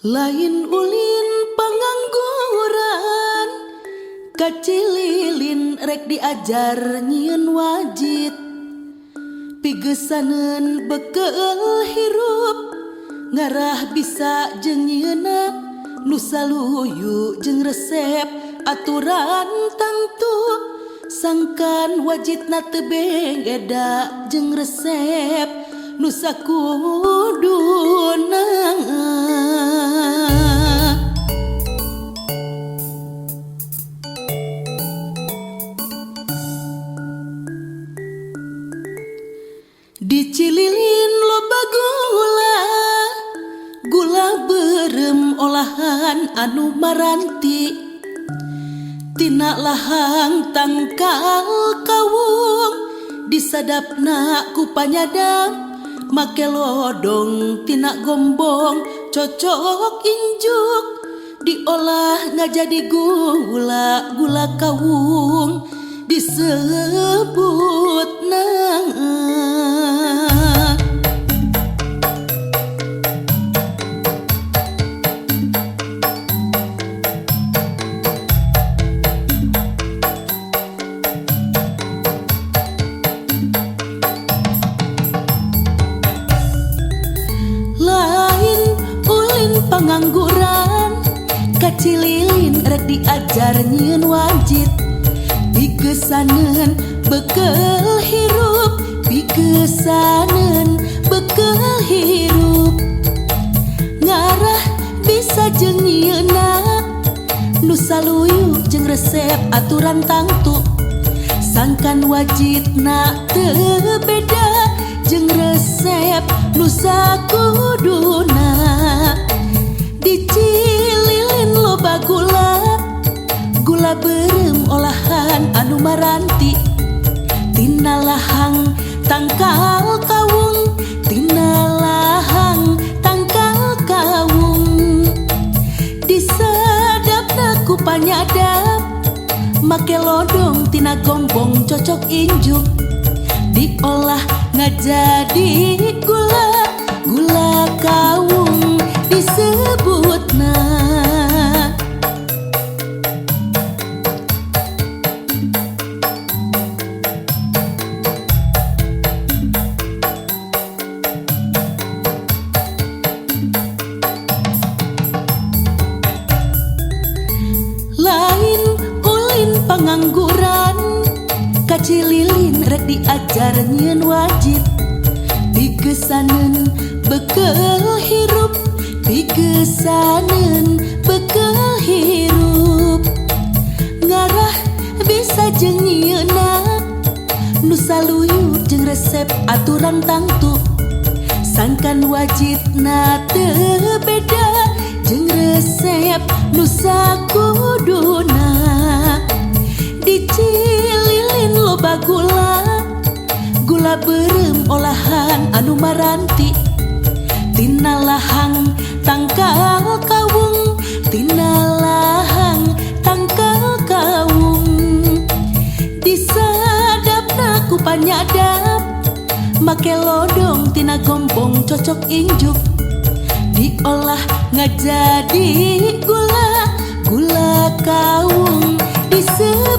Lain ulin pengangguran, kacililin rek diajar nyieun wajib. Pigesaneun bekel hirup, ngarah bisa jeung nyieuna nu saluyu jeung resep aturan tangtu. Sangkan wajibna teu beda jeung resep nu sakuduna. Dicililin loba gula berem olahan anu maranti. Tina lahang tangkal kawung, disadapna ku panyadap. Make lodong tina gombong, cocok injuk. Diolah ngajadi gula kawung, disebutna. Pengangguran, kacililin rek diajar nyieun wajib. Pigesaneun bekel hirup, pigesaneun bekel hirup. Ngarah bisa jeung nyieunna nu saluyu jeung resep aturan tangtu. Sangkan wajibna teu beda jeung resep nu sakuduna. Dicililin loba gula berem olahan anu maranti. Tina lahang tangkal kawung, tina lahang tangkal kawung. Disadapna ku panyadap, make lodong tina gombong cocok injuk. Diolah ngajadi gula kawung, disebutna. Lain ulin pengangguran, kacililin rek diajar nyieun wajib. Pigesaneun bekel hirup, pigesaneun bekel hirup. Ngarah bisa jeung nyieunna nu saluyu jeung resep aturan tangtu. Sangkan wajibna teu beda jeung resep nu sakuduna. Dicililin loba gula berem olahan anu maranti. Tina lahang tangkal kawung, tina lahang tangkal kawung. Disadapna ku panyadap, make lodong tina gombong cocok injuk. Diolah ngajadi gula kawung, disebutna.